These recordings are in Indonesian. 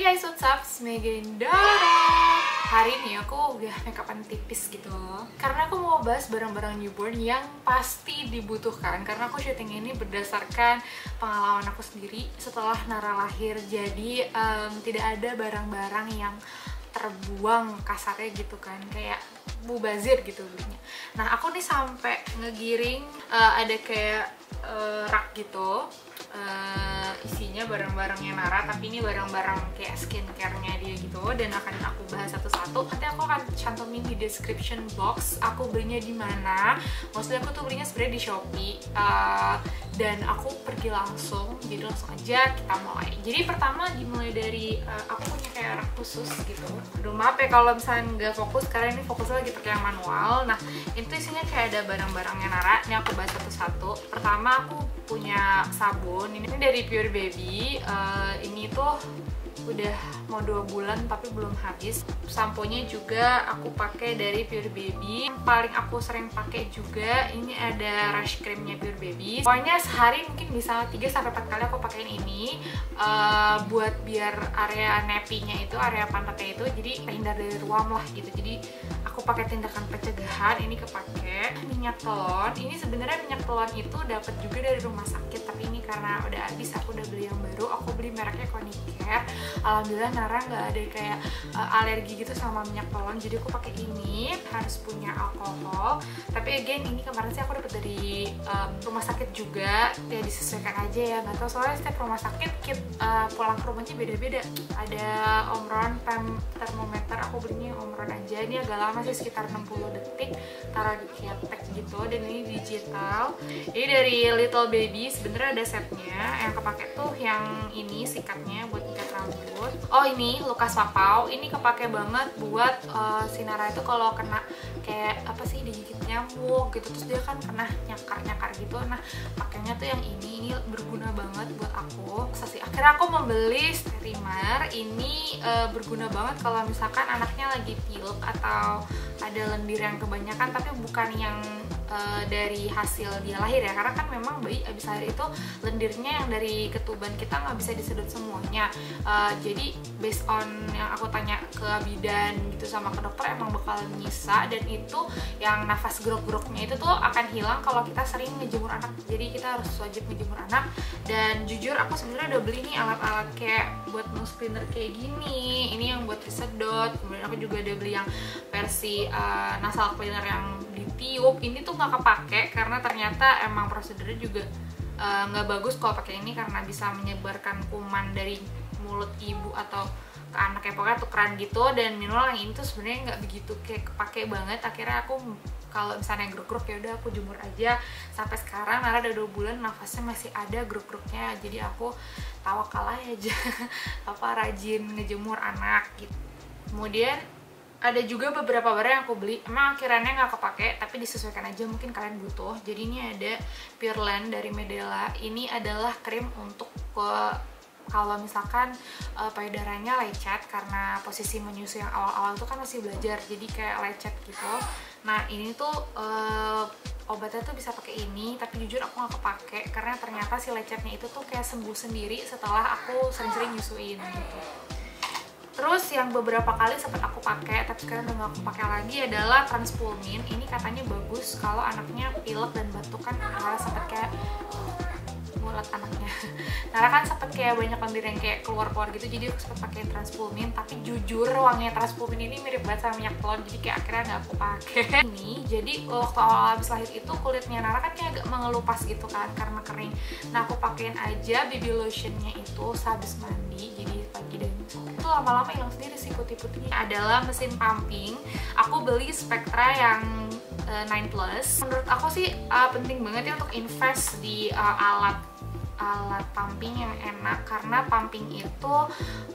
Hey guys, what's up? It's Megan Dara. Hari ini aku udah makeupan tipis gitu karena aku mau bahas barang-barang newborn yang pasti dibutuhkan. Karena aku syuting ini berdasarkan pengalaman aku sendiri setelah Nara lahir. Jadi tidak ada barang-barang yang terbuang kasarnya gitu kan, kayak mubazir gitu belinya. Nah aku nih sampai ngegiring ada kayak rak gitu, isinya barang-barangnya Nara, tapi ini barang-barang kayak skincare-nya dia gitu, dan akan aku bahas satu-satu. Nanti aku akan cantumin di description box aku belinya di mana. Mostly aku tuh belinya sebenarnya di Shopee, dan aku pergi langsung, jadi langsung aja kita mulai. Jadi pertama dimulai dari aku punya kayak rak khusus gitu. Aduh maaf ya kalau misalnya nggak fokus karena ini fokusnya lagi pakai yang manual. Nah itu isinya kayak ada barang-barangnya Nara. Ini aku bahas satu-satu. Pertama aku punya sabun, ini dari Pure Baby. Ini tuh udah mau 2 bulan tapi belum habis. Sampo-nya juga aku pakai dari Pure Baby. Yang paling aku sering pakai juga ini ada Rush Cream-nya Pure Baby. Pokoknya sehari mungkin bisa 3-4 kali aku pakein ini, buat biar area nappy-nya itu, area pantatnya itu jadi terhindar dari ruam lah gitu. Jadi aku pakai tindakan pencegahan, ini kepake. Minyak telon, ini sebenarnya minyak telon itu dapat juga dari rumah sakit, tapi ini karena udah habis aku udah beli yang baru. Aku beli mereknya Konicare. Alhamdulillah Nara nggak ada kayak alergi gitu sama minyak telon, jadi aku pakai ini. Harus punya alkohol, tapi again ini kemarin sih aku dapat dari rumah sakit juga, ya disesuaikan aja ya, nggak tahu soalnya setiap rumah sakit pulang ke rumahnya beda-beda. Ada Omron thermometer, aku belinya Omron aja. Ini agak lama sih, sekitar 60 detik, taruh di ketek gitu, dan ini digital. Ini dari Little Baby, sebenarnya ada setnya. Yang kepake tuh yang ini sikatnya buat ikat rambut. Oh ini Lukas Papau, ini kepake banget buat si Nara itu kalau kena kayak apa sih, digigit nyamuk gitu, terus dia kan kena nyakar-nyakar gitu. Nah pakainya tuh yang ini berguna banget buat aku. Akhirnya aku membeli Sterimar. Ini berguna banget kalau misalkan anaknya lagi pilek atau ada lendir yang kebanyakan, tapi bukan yang dari hasil dia lahir ya, karena kan memang bayi abis lahir itu lendirnya yang dari ketuban kita nggak bisa disedot semuanya. Jadi based on yang aku tanya ke bidan gitu sama ke dokter, emang bakal nyisa, dan itu yang nafas grok-groknya itu tuh akan hilang kalau kita sering ngejemur anak. Jadi kita harus wajib ngejemur anak. Dan jujur aku sebenarnya udah beli nih alat-alat kayak buat nose cleaner kayak gini, ini yang buat disedot. Kemudian aku juga udah beli yang versi nasal cleaner yang ditiup. Ini tuh nggak kepake karena ternyata emang prosedurnya juga nggak bagus kalau pakai ini, karena bisa menyebarkan kuman dari mulut ibu atau ke anak, ya pokoknya tukeran gitu. Dan minimal yang ini tuh sebenarnya nggak begitu kayak kepake banget. Akhirnya aku kalau misalnya gruk-gruk ya udah aku jemur aja. Sampai sekarang Nara udah 2 bulan nafasnya masih ada gruk-gruknya, jadi aku tawakal aja apa rajin ngejemur anak gitu. Kemudian ada juga beberapa barang yang aku beli, emang akhirannya nggak kepake, tapi disesuaikan aja, mungkin kalian butuh. Jadi ini ada Pure Land dari Medela. Ini adalah krim untuk kalau misalkan payudaranya lecet, karena posisi menyusui yang awal-awal itu kan masih belajar, jadi kayak lecet gitu. Nah ini tuh obatnya tuh bisa pakai ini, tapi jujur aku nggak kepake karena ternyata si lecetnya itu tuh kayak sembuh sendiri setelah aku sering-sering nyusuin gitu. Terus yang beberapa kali sempat aku pakai tapi sekarang udah gak aku pakai lagi adalah Transpulmin. Ini katanya bagus kalau anaknya pilek dan batuk, kan Nara sempet kayak mulut anaknya. Nara kan sempet kayak banyak lendir yang kayak keluar-keluar gitu, jadi aku sempet pakai Transpulmin. Tapi jujur wanginya Transpulmin ini mirip banget sama minyak telon, jadi kayak akhirnya gak aku pakai. Ini jadi waktu awal habis lahir itu kulitnya Nara kan kayak agak mengelupas gitu kan karena kering. Nah aku pakein aja baby lotionnya itu sehabis mandi, jadi pagi dan sore itu lama-lama hilang sendiri sih putih-putihnya. Adalah mesin pumping. Aku beli Spectra yang 9 Plus. Menurut aku sih penting banget ya untuk invest di alat pumping yang enak, karena pumping itu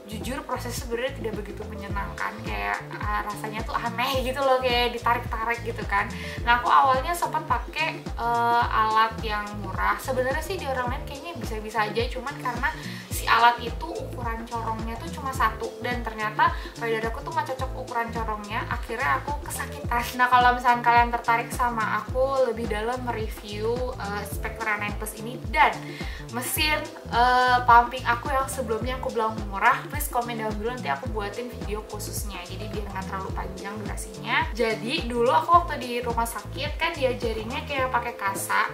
jujur prosesnya sebenarnya tidak begitu menyenangkan, kayak rasanya tuh aneh gitu loh, kayak ditarik-tarik gitu kan. Nah aku awalnya sempat pakai alat yang murah, sebenarnya sih di orang lain kayaknya bisa-bisa aja, cuman karena si si alat itu ukuran corongnya tuh cuma 1, dan ternyata payudaraku tuh nggak cocok ukuran corongnya. Akhirnya aku kesakitan. Nah, kalau misalkan kalian tertarik sama aku lebih dalam mereview Spectra 9 Plus ini dan mesin pumping aku yang sebelumnya aku bilang murah, please komen down dulu, nanti aku buatin video khususnya, jadi biar nggak terlalu panjang durasinya. Jadi dulu aku waktu di rumah sakit kan diajarinnya kayak pakai kasa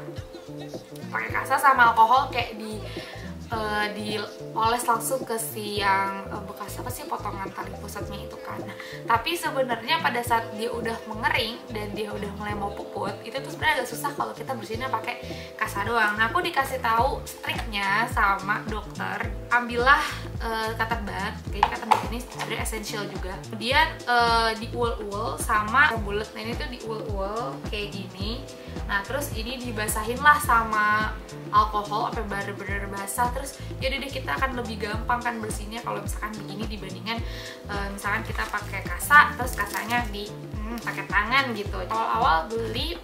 sama alkohol, kayak dioles langsung ke si yang bekas apa sih, potongan tali pusatnya itu kan. Nah, tapi sebenarnya pada saat dia udah mengering dan dia udah mulai mau puput, itu tuh sebenarnya agak susah kalau kita bersihinnya pakai kasa doang. Nah, aku dikasih tahu triknya sama dokter, ambillah cotton bud. Kayaknya cotton bud ini sebenarnya essential juga. Kemudian diul-ul sama bulat. Nah, ini tuh diul-ul kayak gini. Nah, terus ini dibasahin lah sama alkohol sampai bener-bener basah. Terus jadi deh, kita akan lebih gampang kan bersihnya kalau misalkan begini dibandingkan misalkan kita pakai kasa terus kasanya pakai tangan gitu. Awal-awal beli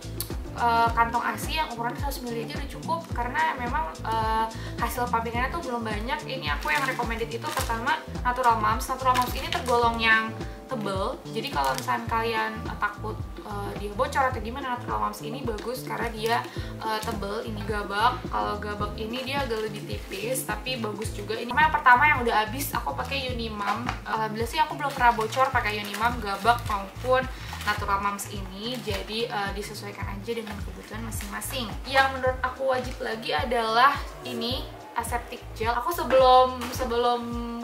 kantong ASI yang ukurannya 100 ml aja udah cukup, karena memang hasil pumpingannya tuh belum banyak. Ini aku yang recommended itu pertama Natural Moms. Natural Moms ini tergolong yang tebel, jadi kalau misalnya kalian takut dia bocor atau gimana, Natural Moms ini bagus karena dia tebel. Ini gabak, kalau gabak ini dia agak lebih tipis tapi bagus juga. Ini yang pertama yang udah habis aku pakai Unimam. Alhamdulillah sih aku belum pernah bocor pakai Unimam, gabak maupun Natural Moms ini, jadi disesuaikan aja dengan kebutuhan masing-masing. Yang menurut aku wajib lagi adalah ini aseptic gel. Aku sebelum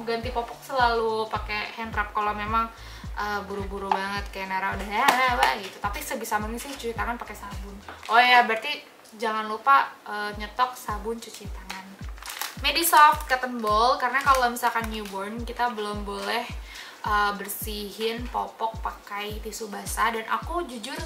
ganti popok selalu pakai hand wrap kalau memang buru-buru banget kayak Nara udah gitu. Tapi sebisa mungkin sih cuci tangan pakai sabun. Oh ya, berarti jangan lupa nyetok sabun cuci tangan. Medisoft Cotton Ball, karena kalau misalkan newborn kita belum boleh bersihin popok pakai tisu basah, dan aku jujur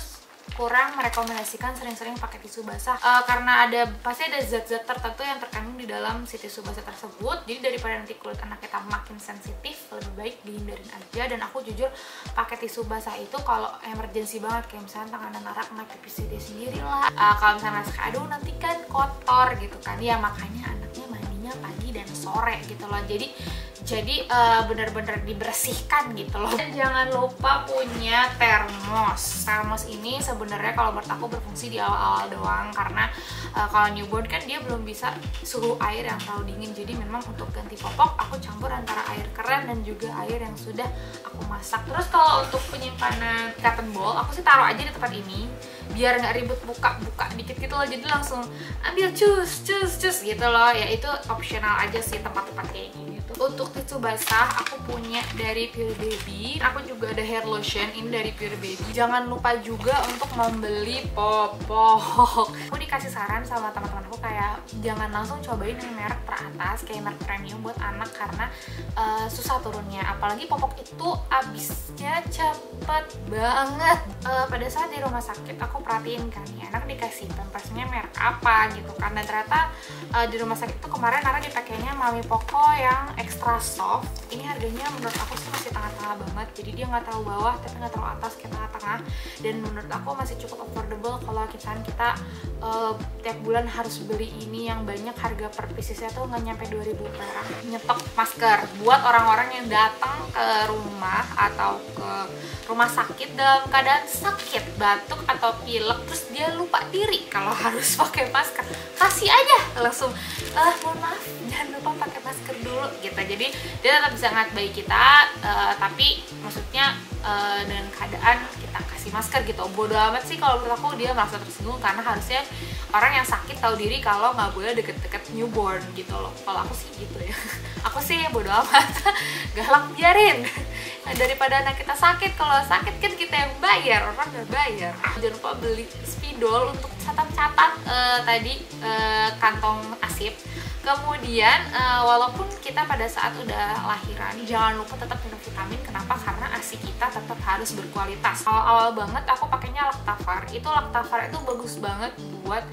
kurang merekomendasikan sering-sering pakai tisu basah karena pasti ada zat-zat tertentu yang terkandung di dalam si tisu basah tersebut. Jadi daripada nanti kulit anak kita makin sensitif, lebih baik dihindarin aja. Dan aku jujur pakai tisu basah itu kalau emergency banget, kayak misalnya tangan Nara kena pipis dia sendiri lah, kalau misalnya suka aduh nanti kan kotor gitu kan ya, makanya anaknya mandinya pagi dan sore gitu loh. Jadi bener-bener dibersihkan gitu loh. Dan jangan lupa punya termos. Termos ini sebenarnya kalau menurut aku berfungsi di awal-awal doang, karena kalau newborn kan dia belum bisa suhu air yang terlalu dingin. Jadi memang untuk ganti popok aku campur antara air keran dan juga air yang sudah aku masak. Terus kalau untuk penyimpanan cotton ball, aku sih taruh aja di tempat ini biar nggak ribet buka-buka dikit gitu loh. Jadi langsung ambil cus gitu loh. Ya itu optional aja sih tempat-tempat kayak gini. Untuk tisu basah aku punya dari Pure Baby. Aku juga ada hair lotion ini dari Pure Baby. Jangan lupa juga untuk membeli popok. Aku dikasih saran sama teman-teman aku kayak jangan langsung cobain yang merek teratas kayak merek premium buat anak, karena susah turunnya. Apalagi popok itu habisnya cepet banget. Pada saat di rumah sakit aku perhatiin kan ya, anak dikasih pampersnya merek apa gitu kan, dan ternyata di rumah sakit tuh kemarin Nara dipakainya Mami Poco yang extra soft. Ini harganya menurut aku sih masih tengah-tengah banget, jadi dia nggak terlalu bawah tapi nggak terlalu atas, kayak tengah-tengah. Dan menurut aku masih cukup affordable kalau kita tiap bulan harus beli ini yang banyak. Harga per piecesnya tuh nggak nyampe 2.000 perak. Nyetok masker buat orang-orang yang datang ke rumah atau ke rumah sakit dalam keadaan sakit, batuk atau pilek, terus dia lupa diri kalau harus pakai masker, kasih aja langsung mohon maaf jangan lupa pakai masker dulu gitu. Jadi dia tetap bisa ngehargai kita, tapi maksudnya dengan keadaan kita kasih masker gitu. Bodo amat sih kalau menurut aku dia merasa tersinggung, karena harusnya orang yang sakit tahu diri kalau nggak boleh deket-deket newborn gitu loh. Kalau aku sih gitu ya. Aku sih bodo amat, galak biarin. Daripada anak kita sakit, kalau sakit kan kita yang bayar, orang nggak bayar. Jangan lupa beli spidol untuk catat-catat tadi kantong asip. Kemudian walaupun kita pada saat udah lahiran, jangan lupa tetap minum vitamin. Kenapa? Karena ASI kita tetap harus berkualitas. Awal-awal banget aku pakainya Lactavar. Lactavar itu bagus banget buat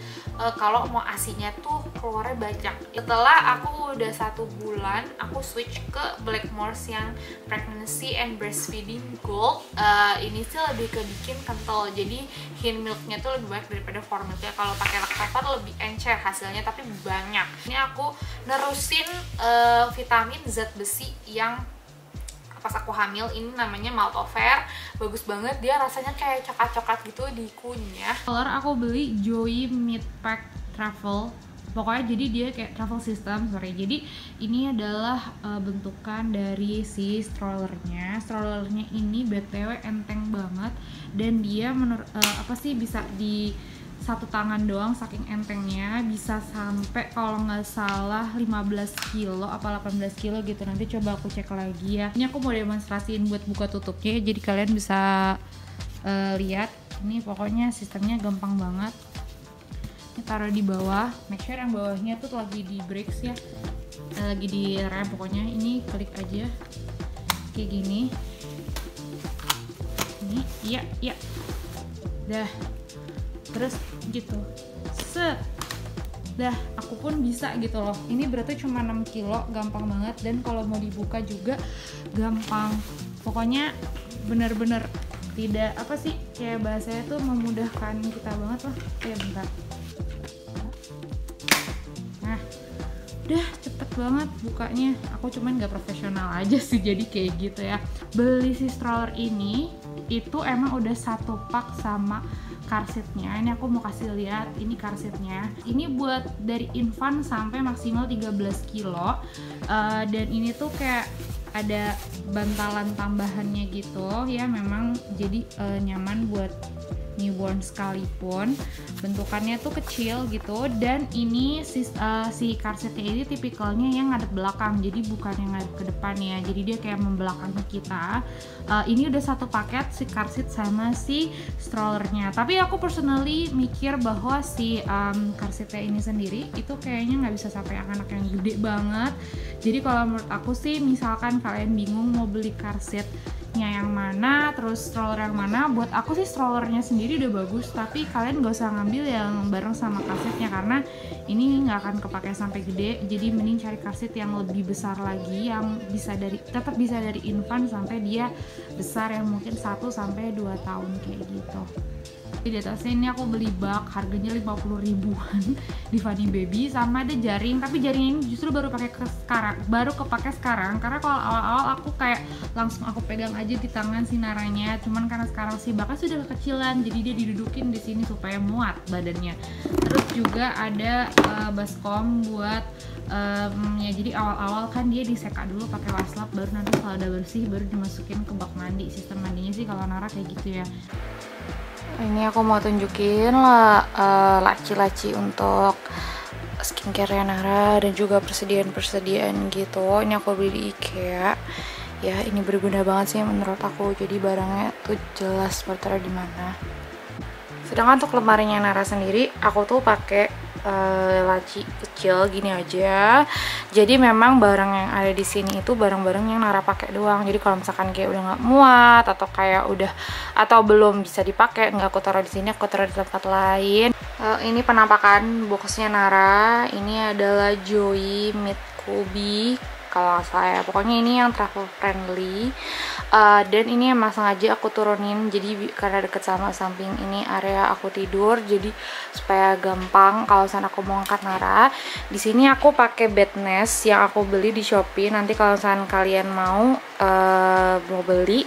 kalau mau ASInya tuh keluarnya banyak. Setelah aku udah 1 bulan, aku switch ke Blackmores yang Pregnancy and Breastfeeding Gold. Ini sih lebih ke bikin kental, jadi hint milknya tuh lebih banyak daripada formilnya. Kalau pakai Lactofer lebih encer hasilnya, tapi banyak. Ini aku nerusin vitamin zat besi yang pas aku hamil, ini namanya Maltofer. Bagus banget, dia rasanya kayak coklat-coklat gitu di kunyah. Color aku beli Joy Mid Pack Travel. Pokoknya jadi dia kayak travel system, jadi ini adalah bentukan dari si strollernya. Strollernya ini BTW enteng banget, dan dia bisa di satu tangan doang, saking entengnya. Bisa sampai kalau nggak salah 15 kilo apa 18 kilo gitu, nanti coba aku cek lagi ya. Ini aku mau demonstrasiin buat buka tutupnya, jadi kalian bisa lihat. Ini pokoknya sistemnya gampang banget. Ini taruh di bawah, make sure yang bawahnya tuh lagi di brakes ya, lagi di rem. Pokoknya ini klik aja kayak gini. Ini iya dah, terus gitu, set, dah, aku pun bisa gitu loh. Ini berarti cuma 6 kilo, gampang banget. Dan kalau mau dibuka juga gampang. Pokoknya bener-bener tidak kayak bahasanya tuh memudahkan kita banget lah. Bentar, nah udah cepet banget bukanya. Aku cuman gak profesional aja sih, jadi kayak gitu ya. Beli si stroller ini itu emang udah 1 pak sama karsetnya. Ini aku mau kasih lihat, ini karsetnya. Ini buat dari infant sampai maksimal 13 kilo. Dan ini tuh kayak ada bantalan tambahannya gitu ya, memang jadi nyaman buat newborn sekalipun. Bentukannya tuh kecil gitu, dan ini si karsetnya ini tipikalnya yang ngadep belakang, jadi bukan yang ngadep ke depan ya, jadi dia kayak membelakangi kita. Ini udah 1 paket si karset sama si strollernya. Tapi aku personally mikir bahwa si karsetnya ini sendiri itu kayaknya nggak bisa sampai anak yang gede banget. Jadi kalau menurut aku sih, misalkan kalian bingung mau beli karsetnya yang mana, terus stroller yang mana, buat aku sih strollernya sendiri udah bagus, tapi kalian gak usah ngambil yang bareng sama karsetnya karena ini nggak akan kepake sampai gede. Jadi mending cari karset yang lebih besar lagi, yang tetap bisa dari infant sampai dia besar, yang mungkin 1 sampai 2 tahun kayak gitu. Di atasnya ini aku beli bak, harganya 50 ribuan di Funny Baby, sama ada jaring. Tapi jaring ini justru baru kepake sekarang, karena kalau awal-awal aku kayak langsung aku pegang aja di tangan si naranya. Cuman karena sekarang si baknya sudah kekecilan, jadi dia didudukin di sini supaya muat badannya. Terus juga ada baskom buat ya, jadi awal-awal kan dia diseka dulu pakai waslap, baru nanti kalau udah bersih baru dimasukin ke bak mandi. Sistem mandinya sih kalau Nara kayak gitu ya. Ini aku mau tunjukin lah laci-laci untuk skincare Nara dan juga persediaan gitu. Ini aku beli di IKEA ya. Ini berguna banget sih menurut aku, jadi barangnya tuh jelas bertaruh di mana. Sedangkan untuk lemarinya Nara sendiri, aku tuh pakai laci kecil gini aja. Jadi memang barang yang ada di sini itu barang-barang yang Nara pakai doang. Jadi kalau misalkan kayak udah nggak muat atau kayak atau belum bisa dipakai, nggak aku taruh di sini, aku taruh di tempat lain. Ini penampakan boxnya Nara. Ini adalah Joy Mid Kubi kalau nggak salah ya. Pokoknya ini yang travel friendly. Dan ini emang sengaja aku turunin, jadi karena deket sama samping ini area aku tidur, jadi supaya gampang kalau misalnya aku mau angkat Nara. Di sini aku pakai bed nest yang aku beli di Shopee. Nanti kalau misalnya kalian mau beli,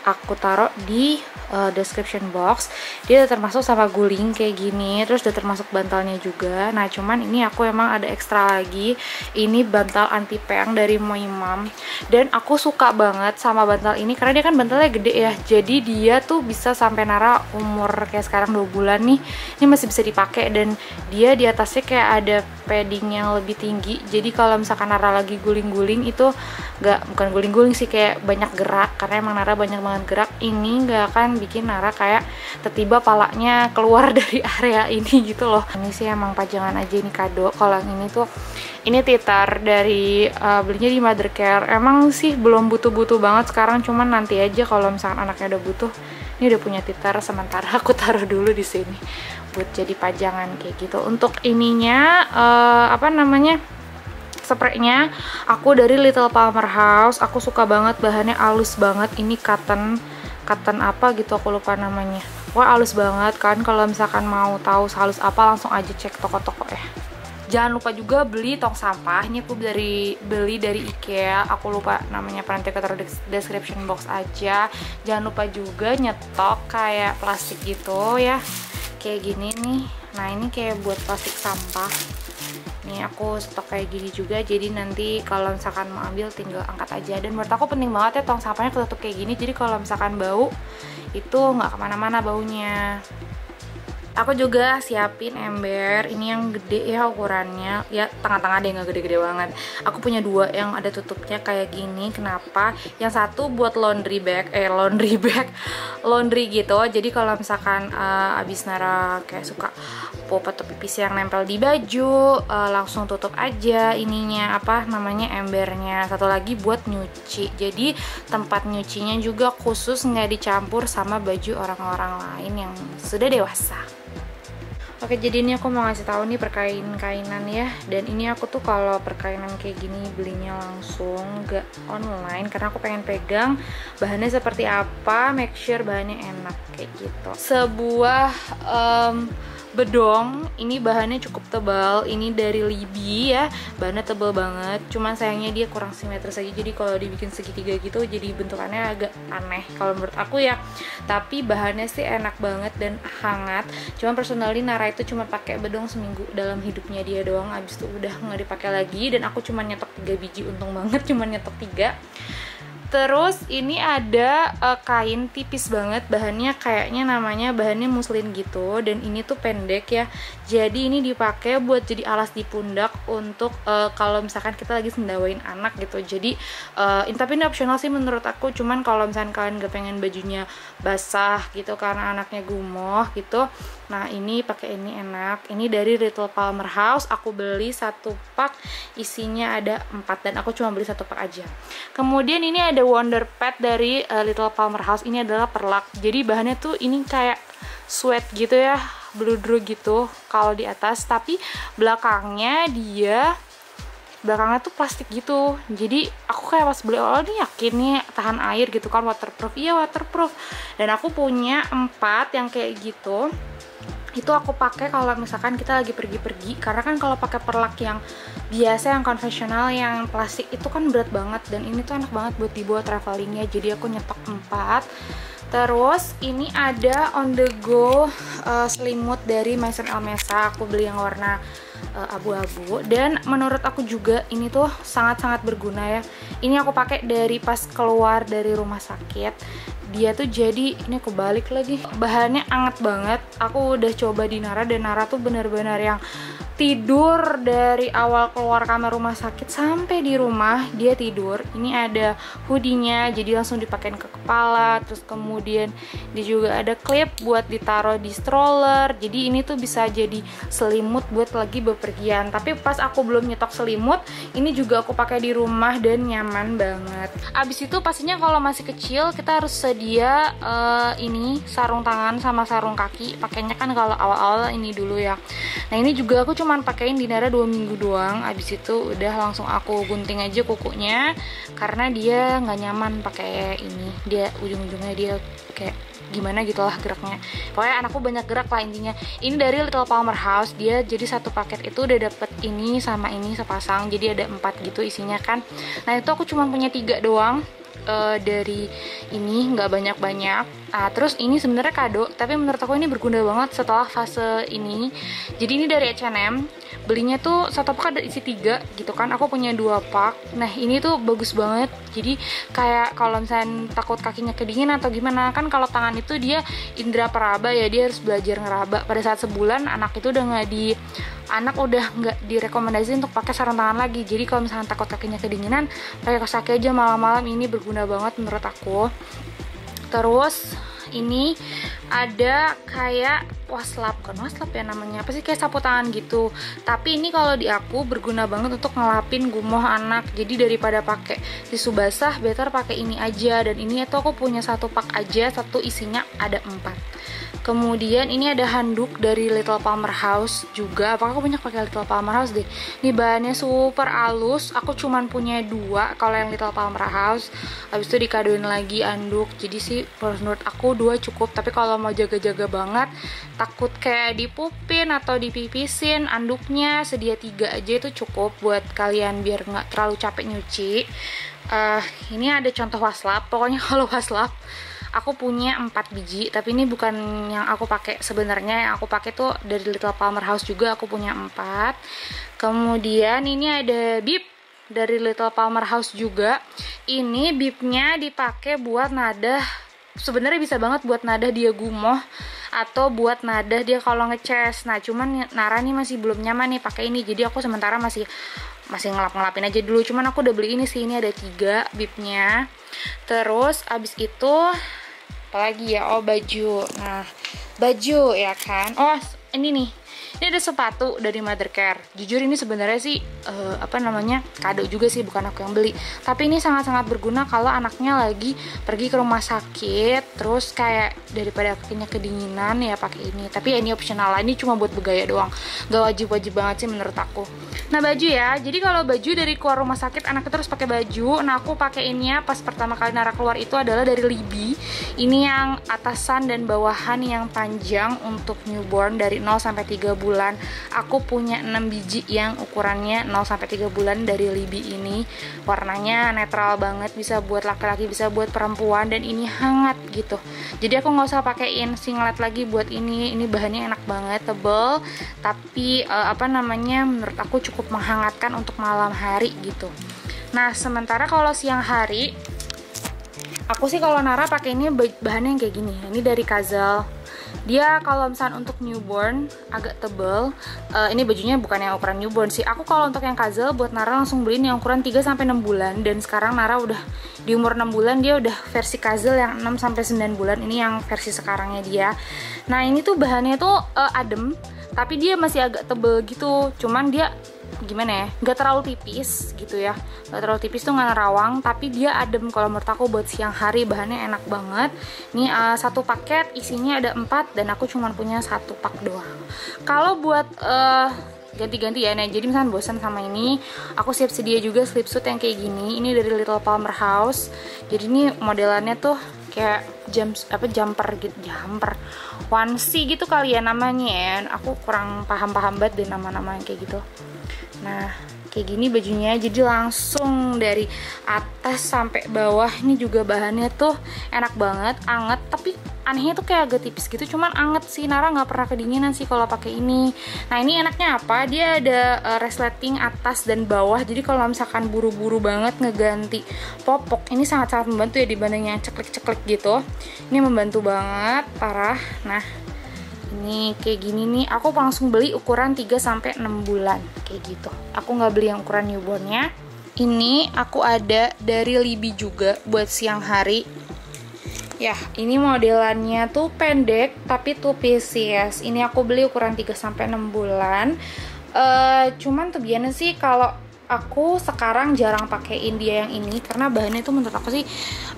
aku taruh di description box. Dia udah termasuk sama guling kayak gini, terus udah termasuk bantalnya juga. Nah cuman ini aku emang ada ekstra lagi, ini bantal anti peyang dari Moimam, dan aku suka banget sama bantal ini karena dia kan bantalnya gede ya, jadi dia tuh bisa sampai Nara umur kayak sekarang 2 bulan nih, ini masih bisa dipakai. Dan dia di atasnya kayak ada padding yang lebih tinggi, jadi kalau misalkan Nara lagi guling-guling itu bukan guling-guling sih, kayak banyak gerak, karena emang Nara banyak banget gerak, ini nggak akan bikin Nara kayak tiba-tiba palanya keluar dari area ini gitu loh. Ini sih emang pajangan aja, ini kado. Kalau yang ini tuh, ini titar dari belinya di Mothercare. Emang sih belum butuh-butuh banget sekarang, cuman nanti aja kalau misalkan anaknya udah butuh. Ini udah punya titar, sementara aku taruh dulu di sini buat jadi pajangan kayak gitu. Untuk ininya apa namanya, spraynya aku dari Little Palmer House. Aku suka banget, bahannya halus banget. Ini cotton apa gitu, aku lupa namanya. Wah, halus banget kan. Kalau misalkan mau tahu halus apa, langsung aja cek toko-toko ya. Jangan lupa juga beli tong sampah. Ini aku beli dari IKEA. Aku lupa namanya, nanti aku taruh di description box aja. Jangan lupa juga nyetok kayak plastik gitu ya, kayak gini nih. Nah, ini kayak buat plastik sampah. Nih aku stok kayak gini juga, jadi nanti kalau misalkan mau ambil tinggal angkat aja. Dan menurut aku penting banget ya tong sampahnya ketutup kayak gini, jadi kalau misalkan bau itu nggak kemana-mana baunya. Aku juga siapin ember, ini yang gede ya ukurannya, ya tengah-tengah deh, nggak gede-gede banget. Aku punya dua yang ada tutupnya kayak gini. Kenapa? Yang satu buat laundry gitu. Jadi kalau misalkan abis nara kayak suka pop atau pipis yang nempel di baju, langsung tutup aja ininya, apa namanya, embernya. Satu lagi buat nyuci, jadi tempat nyucinya juga khusus, nggak dicampur sama baju orang-orang lain yang sudah dewasa. Oke, jadi ini aku mau ngasih tahu nih perkainan ya. Dan ini aku tuh kalau perkainan kayak gini belinya langsung, gak online, karena aku pengen pegang bahannya seperti apa, make sure bahannya enak kayak gitu. Sebuah bedong, ini bahannya cukup tebal, ini dari Libby ya, bahannya tebal banget, cuman sayangnya dia kurang simetris aja, jadi kalau dibikin segitiga gitu jadi bentukannya agak aneh kalau menurut aku ya. Tapi bahannya sih enak banget dan hangat. Cuman personally Nara itu cuma pakai bedong seminggu dalam hidupnya dia doang, abis itu udah nggak dipakai lagi. Dan aku cuma nyetok 3 biji, untung banget cuma nyetok 3. Terus ini ada kain tipis banget, bahannya kayaknya namanya bahannya muslin gitu, dan ini tuh pendek ya. Jadi ini dipakai buat jadi alas di pundak untuk kalau misalkan kita lagi sendawain anak gitu. Jadi tapi ini optional sih menurut aku. Cuman kalau misalkan kalian gak pengen bajunya basah gitu karena anaknya gumoh gitu, nah ini pakai ini enak. Ini dari Little Palmer House. Aku beli 1 pak, isinya ada 4 dan aku cuma beli 1 pak aja. Kemudian ini ada Wonder Pad dari Little Palmer House. Ini adalah perlak. Jadi bahannya tuh ini kayak sweat gitu ya, bludru gitu kalau di atas, tapi belakangnya tuh plastik gitu. Jadi aku kayak pas beli awal nih yakin nih tahan air gitu kan, waterproof. Iya waterproof. Dan aku punya 4 yang kayak gitu. Itu aku pakai kalau misalkan kita lagi pergi-pergi, karena kan kalau pakai perlak yang biasa, yang konvensional, yang plastik itu kan berat banget, dan ini tuh enak banget buat dibawa travelingnya. Jadi aku nyetok 4. Terus ini ada on the go selimut dari Maison Elmesa. Aku beli yang warna abu-abu, dan menurut aku juga ini tuh sangat-sangat berguna ya. Ini aku pakai dari pas keluar dari rumah sakit. Dia tuh jadi, ini aku balik lagi, bahannya hangat banget. Aku udah coba di Nara, dan Nara tuh benar-benar yang tidur dari awal keluar kamar rumah sakit sampai di rumah dia tidur. Ini ada hoodie-nya, jadi langsung dipakein ke kepala. Terus kemudian dia juga ada clip buat ditaruh di stroller. Jadi ini tuh bisa jadi selimut buat lagi bepergian. Tapi pas aku belum nyetok selimut, ini juga aku pakai di rumah dan nyaman banget. Abis itu pastinya kalau masih kecil kita harus sedia ini sarung tangan sama sarung kaki. Pakainya kan kalau awal-awal ini dulu ya. Nah ini juga aku cuman pakein di Nara 2 minggu doang. Abis itu udah langsung aku gunting aja kukunya, karena dia nggak nyaman pakai ini. Dia ujung-ujungnya dia kayak gimana gitulah geraknya. Pokoknya anakku banyak gerak lah intinya. Ini dari Little Palmer House. Dia jadi 1 paket itu udah dapet ini sama ini sepasang. Jadi ada 4 gitu isinya kan. Nah itu aku cuma punya 3 doang. Dari ini nggak banyak-banyak. Terus ini sebenarnya kado, tapi menurut aku ini berguna banget setelah fase ini. Jadi ini dari H&M, belinya tuh 1 pak ada isi 3 gitu kan. Aku punya 2 pak. Nah ini tuh bagus banget. Jadi kayak kalau misalnya takut kakinya kedinginan atau gimana, kan kalau tangan itu dia indera peraba ya, dia harus belajar ngeraba. Pada saat sebulan anak itu udah nggak direkomendasi untuk pakai sarung tangan lagi. Jadi kalau misalnya takut kakinya kedinginan, pakai kaos kaki aja malam-malam. Ini berguna banget menurut aku. Terus ini ada kayak waslap, kan waslap ya namanya, apa sih, kayak sapu tangan gitu. Tapi ini kalau di aku berguna banget untuk ngelapin gumoh anak. Jadi daripada pakai tisu basah, better pakai ini aja. Dan ini tuh aku punya satu pak aja, satu isinya ada 4. Kemudian ini ada handuk dari Little Palmer House juga. Apakah aku banyak pakai Little Palmer House deh. Ini bahannya super halus. Aku cuman punya 2 kalau yang Little Palmer House. Habis itu dikadoin lagi handuk. Jadi sih menurut aku 2 cukup. Tapi kalau mau jaga-jaga banget, takut kayak dipupin atau dipipisin, handuknya sedia 3 aja itu cukup buat kalian biar nggak terlalu capek nyuci. Ini ada contoh waslap. Pokoknya kalau waslap aku punya 4 biji, tapi ini bukan yang aku pakai sebenarnya. Yang aku pakai tuh dari Little Palmer House juga, aku punya 4. Kemudian ini ada bib dari Little Palmer House juga. Ini bibnya dipakai buat nadah. Sebenarnya bisa banget buat nadah dia gumoh atau buat nadah dia kalau ngecas. Nah, cuman Nara nih masih belum nyaman nih pakai ini. Jadi aku sementara masih ngelap-ngelapin aja dulu. Cuman aku udah beli ini sih, ini ada 3 bibnya. Terus abis itu apalagi ya, baju. Nah, baju ya kan. Ini nih, ini ada sepatu dari Mothercare. Jujur ini sebenarnya sih kado juga sih, bukan aku yang beli. Tapi ini sangat-sangat berguna kalau anaknya lagi pergi ke rumah sakit, terus kayak daripada kakinya kedinginan ya pakai ini. Tapi ya ini optional lah, ini cuma buat bergaya doang, gak wajib-wajib banget sih menurut aku. Nah, baju ya, jadi kalau baju dari keluar rumah sakit anaknya terus pakai baju. Nah, aku pakai ini ya pas pertama kali Nara keluar itu adalah dari Libby. Ini yang atasan dan bawahan yang panjang untuk newborn dari 0 sampai 3 bulan. Aku punya 6 biji yang ukurannya 0 sampai 3 bulan dari Libby ini. Warnanya netral banget, bisa buat laki-laki, bisa buat perempuan, dan ini hangat gitu. Jadi aku nggak usah pakein singlet lagi buat ini. Ini bahannya enak banget, tebel, tapi menurut aku cukup menghangatkan untuk malam hari gitu. Nah, sementara kalau siang hari, aku sih kalau Nara pakai ini bahannya yang kayak gini. Ini dari Kazel. Dia kalau misalnya untuk newborn agak tebel. Ini bajunya bukan yang ukuran newborn sih. Aku kalau untuk yang Kazel buat Nara langsung beliin yang ukuran 3 sampai 6 bulan. Dan sekarang Nara udah di umur 6 bulan, dia udah versi Kazel yang 6 sampai 9 bulan. Ini yang versi sekarangnya dia. Nah, ini tuh bahannya tuh adem, tapi dia masih agak tebel gitu. Cuman dia gimana ya, nggak terlalu tipis gitu ya, nggak terlalu tipis tuh, nggak nerawang, tapi dia adem. Kalau menurut aku buat siang hari bahannya enak banget. Ini satu paket isinya ada 4 dan aku cuma punya 1 pak doang. Kalau buat ganti-ganti ya, nah jadi misalnya bosan sama ini, aku siap sedia juga slipsuit yang kayak gini. Ini dari Little Palmer House. Jadi ini modelannya tuh kayak jumper gitu, onesie gitu kali ya namanya ya. Aku kurang paham banget deh nama-nama yang kayak gitu. Nah, kayak gini bajunya, jadi langsung dari atas sampai bawah. Ini juga bahannya tuh enak banget, anget, tapi anehnya tuh kayak agak tipis gitu, cuman anget sih. Nara nggak pernah kedinginan sih kalau pakai ini. Nah, ini enaknya apa? Dia ada resleting atas dan bawah, jadi kalau misalkan buru-buru banget ngeganti popok, ini sangat-sangat membantu ya dibanding yang ceklek-ceklek gitu. Ini membantu banget, parah. Nah, ini kayak gini nih, aku langsung beli ukuran 3 sampai 6 bulan kayak gitu. Aku nggak beli yang ukuran newbornnya. Ini aku ada dari Libby juga buat siang hari. Ya, ini modelannya tuh pendek tapi two piece yes. Ini aku beli ukuran 3 sampai 6 bulan. Cuman tuh biasanya sih kalau aku sekarang jarang pakein dia yang ini karena bahannya tuh menurut aku sih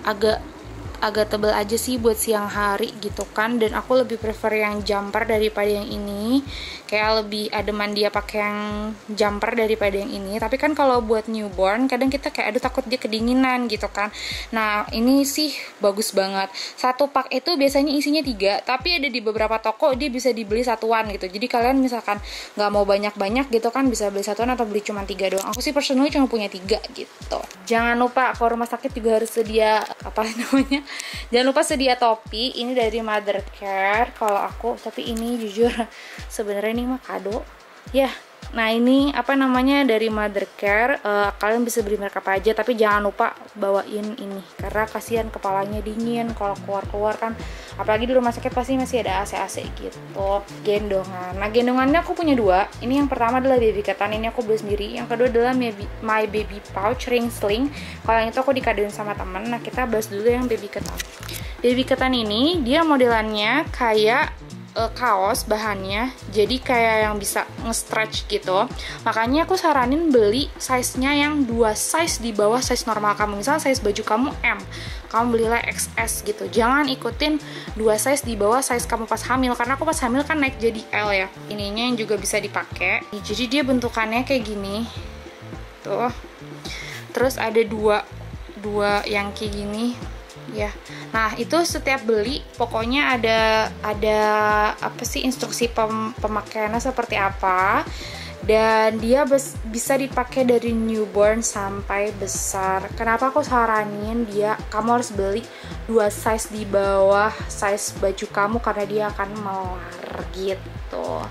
agak tebel aja sih buat siang hari gitu kan. Dan aku lebih prefer yang jumper daripada yang ini, kayak lebih ademan dia pakai yang jumper daripada yang ini. Tapi kan kalau buat newborn kadang kita kayak aduh takut dia kedinginan gitu kan. Nah, ini sih bagus banget. Satu pak itu biasanya isinya 3, tapi ada di beberapa toko dia bisa dibeli satuan gitu. Jadi kalian misalkan nggak mau banyak-banyak gitu kan, bisa beli satuan atau beli cuma 3 doang. Aku sih personally cuma punya 3 gitu. Jangan lupa kalau rumah sakit juga harus sedia jangan lupa sedia topi. Ini dari Mothercare kalau aku, tapi ini jujur sebenarnya ini mah kado ya. Nah, ini dari Mothercare. Kalian bisa beli merek apa aja, tapi jangan lupa bawain ini karena kasihan kepalanya dingin kalau keluar kan, apalagi di rumah sakit pasti masih ada AC gitu. Gendongan, nah gendongannya aku punya 2. Ini yang pertama adalah baby ketan, ini aku beli sendiri. Yang kedua adalah my baby pouch ring sling. Kalau yang itu aku dikadoin sama temen. Nah, kita bahas dulu yang baby ketan. Baby ketan ini dia modelannya kayak kaos bahannya, jadi kayak yang bisa nge-stretch gitu. Makanya aku saranin beli size-nya yang 2 size di bawah size normal kamu. Misal size baju kamu M, kamu belilah XS gitu. Jangan ikutin 2 size di bawah size kamu pas hamil, karena aku pas hamil kan naik jadi L ya. Ininya yang juga bisa dipakai. Jadi dia bentukannya kayak gini tuh. Terus ada dua yang kayak gini ya. Nah, itu setiap beli pokoknya ada apa sih instruksi pemakaiannya seperti apa, dan dia bisa dipakai dari newborn sampai besar. Kenapa aku saranin kamu harus beli 2 size di bawah size baju kamu, karena dia akan melar gitu.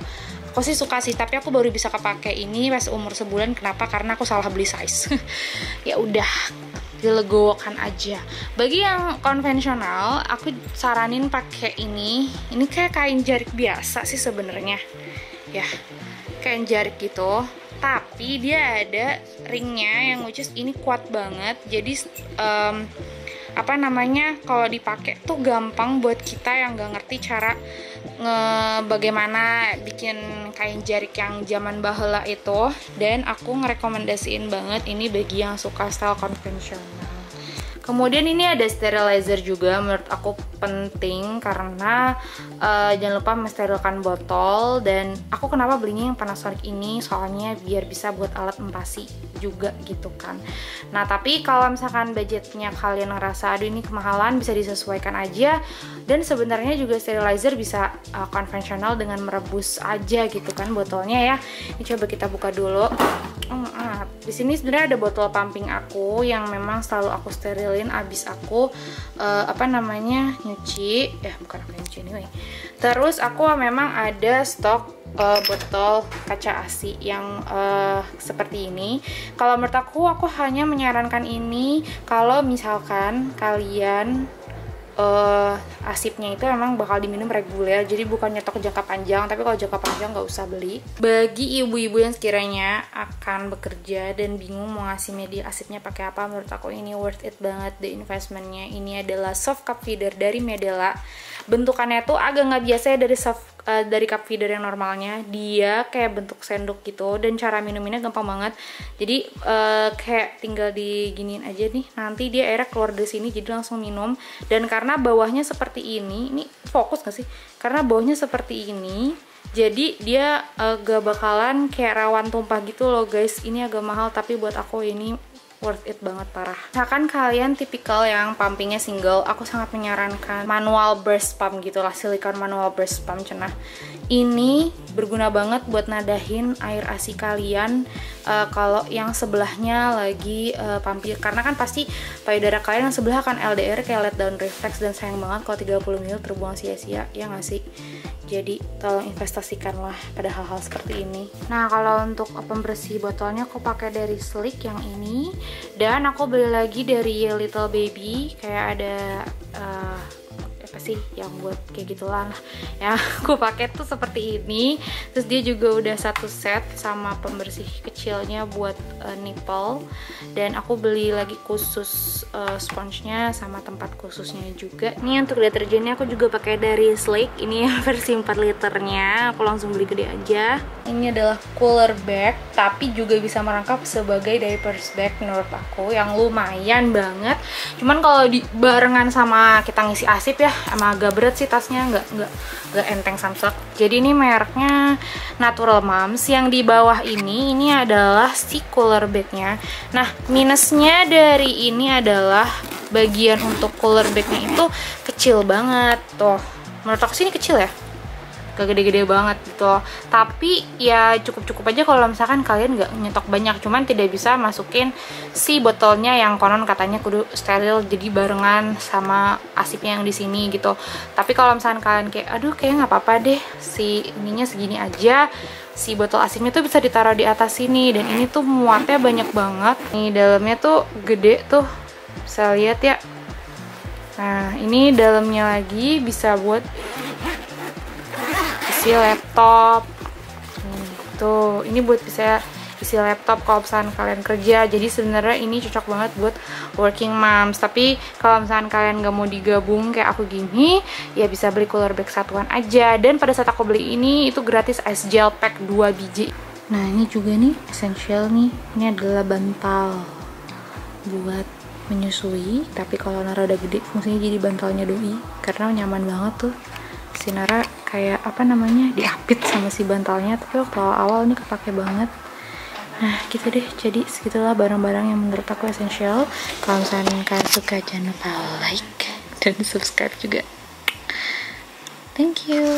Aku sih suka sih, tapi aku baru bisa kepake ini pas umur sebulan. Kenapa? Karena aku salah beli size. Ya udah, dilegowokan aja. Bagi yang konvensional, aku saranin pakai ini. Ini kayak kain jarik biasa sih sebenarnya. Ya, kain jarik gitu. Tapi dia ada ringnya yang which is ini kuat banget. Jadi kalau dipakai tuh gampang buat kita yang nggak ngerti cara bagaimana bikin kain jarik yang zaman baheula itu. Dan aku ngerekomendasiin banget ini bagi yang suka style konvensional. Kemudian ini ada sterilizer juga, menurut aku penting karena jangan lupa mensterilkan botol. Dan aku kenapa belinya yang Panasonic ini, soalnya biar bisa buat alat empasi juga gitu kan. Nah, tapi kalau misalkan budgetnya kalian ngerasa aduh ini kemahalan, bisa disesuaikan aja. Dan sebenarnya juga sterilizer bisa konvensional dengan merebus aja gitu kan botolnya ya. Ini coba kita buka dulu. Di sini sebenarnya ada botol pumping aku yang memang selalu aku sterilin abis aku nyuci. Bukan aku nyuci anyway. Terus aku memang ada stok botol kaca ASI yang seperti ini. Kalau menurut aku hanya menyarankan ini kalau misalkan kalian asipnya itu emang bakal diminum reguler, jadi bukan nyetok jangka panjang. Tapi kalau jangka panjang nggak usah beli. Bagi ibu-ibu yang sekiranya akan bekerja dan bingung mau ngasih media asipnya pakai apa, menurut aku ini worth it banget the investmentnya. Ini adalah soft cup feeder dari Medela. Bentukannya tuh agak nggak biasa ya dari cup feeder yang normalnya. Dia kayak bentuk sendok gitu, dan cara minuminnya gampang banget. Jadi kayak tinggal diginiin aja nih, nanti dia airnya keluar dari sini, jadi langsung minum. Dan karena bawahnya seperti ini fokus gak sih? Karena bawahnya seperti ini, jadi dia gak bakalan kayak rawan tumpah gitu loh guys. Ini agak mahal, tapi buat aku ini worth it banget parah. Misalkan kalian tipikal yang pumpingnya single, aku sangat menyarankan manual burst pump gitulah, silikon manual burst pump cenah. Ini berguna banget buat nadahin air ASI kalian kalau yang sebelahnya lagi pumping, karena kan pasti payudara kalian yang sebelah kan LDR kayak let down reflex, dan sayang banget kalau 30 ml terbuang sia-sia, ya nggak sih? Jadi tolong investasikanlah pada hal-hal seperti ini. Nah, kalau untuk pembersih botolnya aku pakai dari Sleek yang ini, dan aku beli lagi dari Little Baby, kayak ada apa sih yang buat kayak gitulah ya. Aku pakai tuh seperti ini. Terus dia juga udah satu set sama pembersih kecilnya buat nipple, dan aku beli lagi khusus sponsnya sama tempat khususnya juga. Ini untuk deterjennya aku juga pakai dari Sleek, ini yang versi 4 liternya, aku langsung beli gede aja. Ini adalah cooler bag, tapi juga bisa merangkap sebagai diapers bag menurut aku, yang lumayan banget. Cuman kalau barengan sama kita ngisi asip ya, emang agak berat sih tasnya, nggak enteng samsak. Jadi ini mereknya Natural Moms. Yang di bawah ini adalah si cooler bagnya. Nah, minusnya dari ini adalah bagian untuk cooler bagnya itu kecil banget tuh. Menurut aku sih ini kecil ya, gak gede-gede banget gitu. Tapi ya cukup-cukup aja kalau misalkan kalian nggak nyetok banyak. Cuman tidak bisa masukin si botolnya yang konon katanya kudu steril, jadi barengan sama asipnya yang di sini gitu. Tapi kalau misalkan kalian kayak aduh kayak nggak apa-apa deh, si ininya segini aja, si botol asipnya tuh bisa ditaruh di atas sini. Dan ini tuh muatnya banyak banget. Nih dalamnya tuh gede tuh, bisa lihat ya. Nah, ini dalamnya lagi bisa buat isi laptop. Tuh, ini buat bisa isi laptop kalau misalkan kalian kerja. Jadi sebenarnya ini cocok banget buat working moms. Tapi kalau misalkan kalian gak mau digabung kayak aku gini, ya bisa beli cooler bag satuan aja. Dan pada saat aku beli ini itu gratis ice gel pack 2 biji. Nah ini juga nih essential nih, ini adalah bantal buat menyusui. Tapi kalau Nara udah gede fungsinya jadi bantalnya doi, karena nyaman banget tuh. Si Nara kayak apa namanya, diapit sama si bantalnya. Tapi waktu awal nih kepake banget. Nah gitu deh, jadi segitulah barang-barang yang menurut aku essential. Kalau misalnya kalian suka jangan lupa like dan subscribe juga. Thank you.